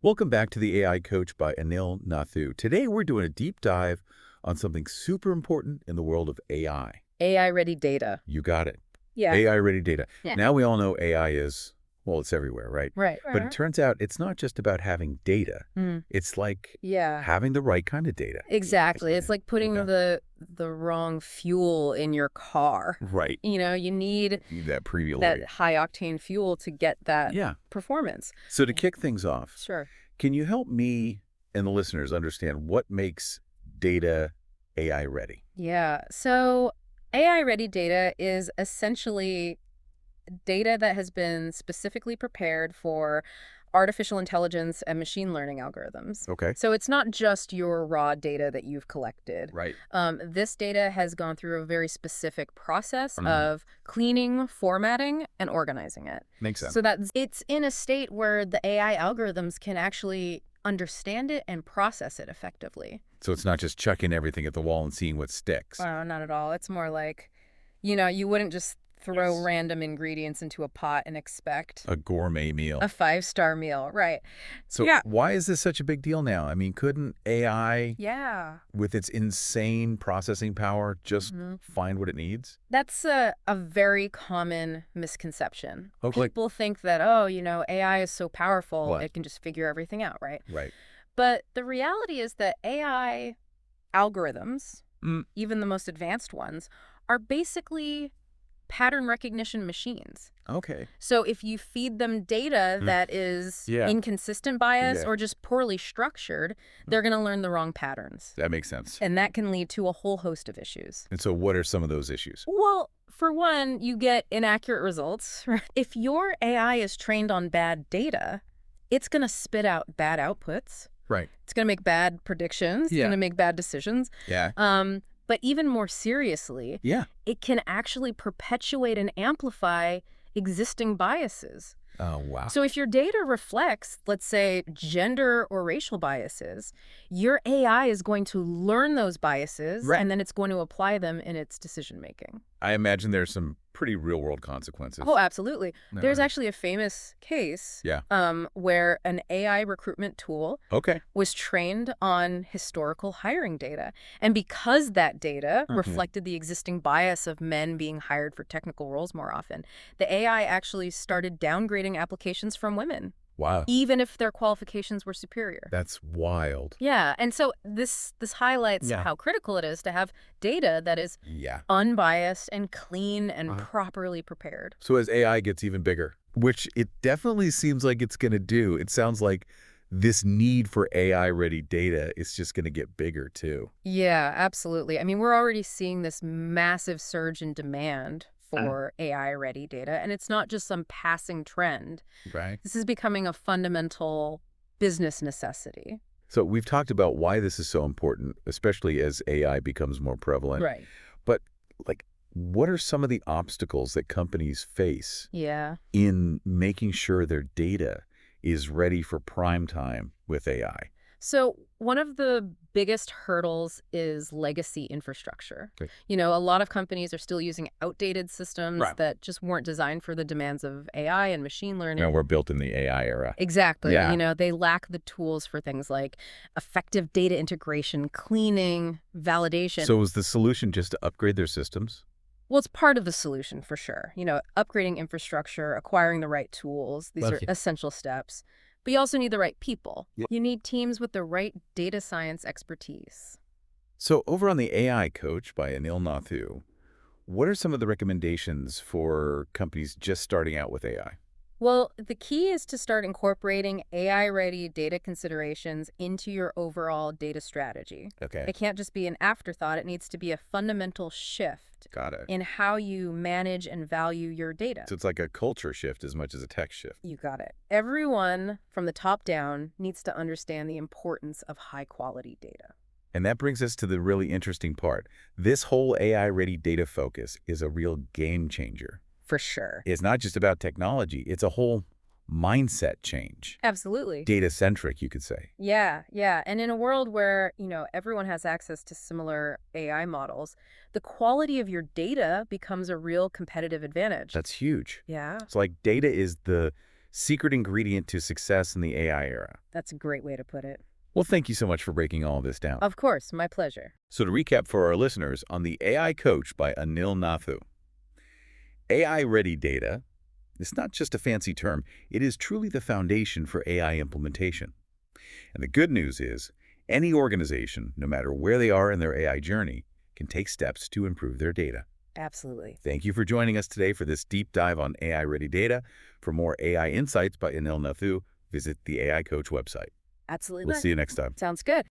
Welcome back to the AI Coach by Anil Nathu. Today we're doing a deep dive on something super important in the world of AI. AI-ready data. You got it. Yeah. AI-ready data. Yeah. Now we all know AI is, well, it's everywhere, right? Right. But it turns out it's not just about having data. Mm. It's like Yeah. having the right kind of data. Exactly. It's like putting Yeah. the wrong fuel in your car. Right. You need Need that preview that light. high-octane fuel to get that Yeah. performance. So to kick things off, Sure. can you help me and the listeners understand what makes data AI ready? Yeah. So AI-ready data is essentially data that has been specifically prepared for artificial intelligence and machine learning algorithms. Okay. So it's not just your raw data that you've collected. Right. This data has gone through a very specific process Mhm. of cleaning, formatting, and organizing it. Makes sense. So that it's in a state where the AI algorithms can actually understand it and process it effectively. So it's not just chucking everything at the wall and seeing what sticks. Not at all. It's more like, you wouldn't just throw Yes. random ingredients into a pot and expect A gourmet meal. a five-star meal. Right. So Yeah. why is this such a big deal now? I mean, couldn't AI, Yeah. with its insane processing power, just find what it needs? That's a very common misconception. Oh, like, People think that, oh, AI is so powerful, what? it can just figure everything out, right? Right. But the reality is that AI algorithms, Mm, even the most advanced ones, are basically pattern recognition machines. okay. So if you feed them data that is Yeah. inconsistent bias Yeah. or just poorly structured, they're going to learn the wrong patterns. That makes sense. And that can lead to a whole host of issues. And so what are some of those issues? Well, for one, you get inaccurate results. Right? If your AI is trained on bad data, it's going to spit out bad outputs. Right. It's going to make bad predictions. It's Yeah. going to make bad decisions. Yeah. But even more seriously, Yeah. it can actually perpetuate and amplify existing biases. Oh, wow. So if your data reflects, let's say, gender or racial biases, your AI is going to learn those biases, Right. and then it's going to apply them in its decision-making. I imagine there's some pretty real-world consequences. Oh, absolutely. No. There's actually a famous case Yeah. where an AI recruitment tool Okay. was trained on historical hiring data. And because that data reflected the existing bias of men being hired for technical roles more often, the AI actually started downgrading applications from women, Wow. even if their qualifications were superior. That's wild. Yeah, and so this highlights how critical it is to have data that is Yeah. unbiased and clean and properly prepared. So as AI gets even bigger, which it definitely seems like it's going to do, it sounds like this need for AI-ready data is just going to get bigger too. Yeah, absolutely. I mean, we're already seeing this massive surge in demand for AI-ready data, and it's not just some passing trend. Right. This is becoming a fundamental business necessity. So we've talked about why this is so important, especially as AI becomes more prevalent. Right. But like, what are some of the obstacles that companies face Yeah. in making sure their data is ready for prime time with AI? So one of the biggest hurdles is legacy infrastructure. Okay. A lot of companies are still using outdated systems Right. that just weren't designed for the demands of AI and machine learning. Now we're built in the AI era. Exactly. Yeah. They lack the tools for things like effective data integration, cleaning, validation. So is the solution just to upgrade their systems? Well, it's part of the solution for sure. Upgrading infrastructure, acquiring the right tools, these are Okay. essential steps. But you also need the right people. Yeah. You need teams with the right data science expertise. So over on the AI Coach by Anil Nathu, what are some of the recommendations for companies just starting out with AI? Well, the key is to start incorporating AI-ready data considerations into your overall data strategy. Okay. It can't just be an afterthought. It needs to be a fundamental shift Got it. in how you manage and value your data. So it's like a culture shift as much as a tech shift. You got it. Everyone from the top down needs to understand the importance of high-quality data. And that brings us to the really interesting part. This whole AI-ready data focus is a real game changer. For sure. It's not just about technology. It's a whole mindset change. Absolutely. Data-centric, you could say. Yeah. And in a world where, everyone has access to similar AI models, the quality of your data becomes a real competitive advantage. That's huge. Yeah. It's like data is the secret ingredient to success in the AI era. That's a great way to put it. Well, thank you so much for breaking all this down. Of course, my pleasure. So to recap for our listeners on the AI Coach by Anil Nathu, AI-ready data is not just a fancy term. It is truly the foundation for AI implementation. And the good news is, any organization, no matter where they are in their AI journey, can take steps to improve their data. Absolutely. Thank you for joining us today for this deep dive on AI-ready data. For more AI insights by Anil Nathu, visit the AI Coach website. Absolutely. We'll see you next time. Sounds good.